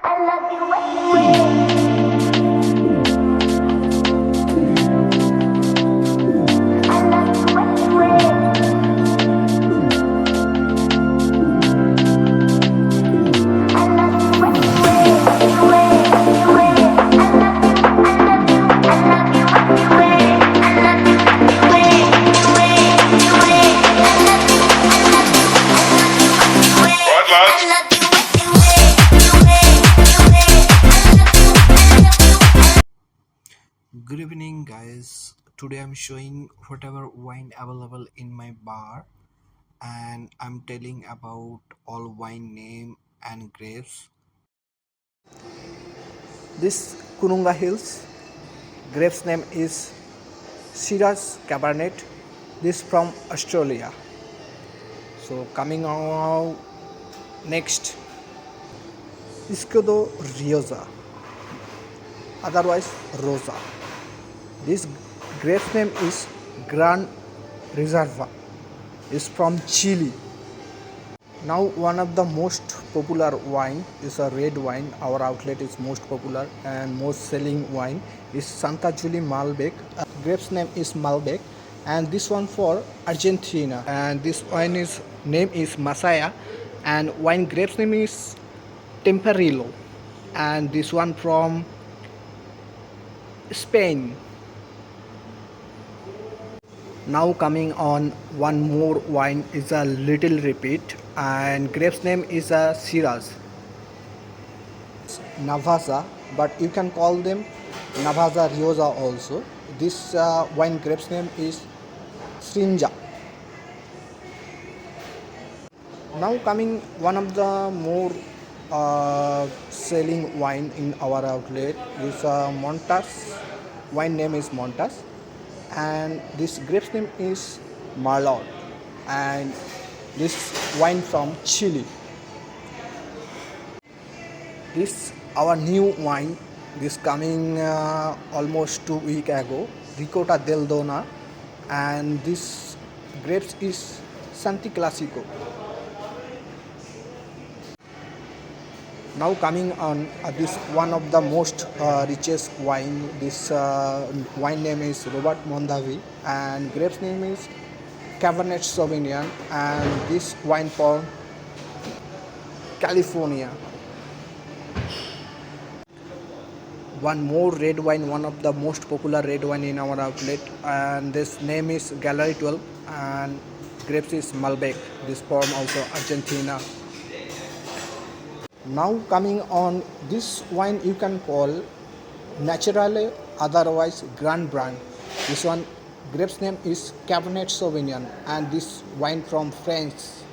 I love you anyway. I love you anyway. I love you anyway. Anyway, anyway. I love you anyway. I love you anyway. Anyway, anyway. Right, lads? I love you anyway. Anyway, anyway. Good evening, guys. Today I'm showing whatever wine available in my bar, and I'm telling about all wine name and grapes. This Kununga Hills grape's name is Shiraz Cabernet. This from Australia. So coming on next, Escudo Rioja, otherwise Rosa. This grape's name is Gran Reserva. It's from Chile. Now one of the most popular wine is a red wine. Our outlet is most popular and most selling wine is Santa Juli Malbec. Grape's name is Malbec, and this one for Argentina. And this wine is name is Masaya, and wine grape's name is Tempranillo. And this one from Spain. Now coming on one more wine is a little repeat, and grape's name is a Shiraz Navaza, but you can call them Navaza Rioja also. This wine grape's name is Frinja. Now coming one of the more selling wine in our outlet is Montas. Wine name is Montas, and this grape's name is Merlot, and this wine from Chile. This our new wine. This coming almost 2 weeks ago, Ricota del Dona, and this grapes is Santi Classico. Now coming on this one of the most richest wine. This wine name is Robert Mondavi, and grape's name is Cabernet Sauvignon, and this wine from California. One more red wine, one of the most popular red wine in our outlet, and this name is Gallery 12, and grapes is Malbec. This from also Argentina. Now coming on this wine you can call Naturale, otherwise Grand Brand. This one grape's name is Cabernet Sauvignon, and this wine from France.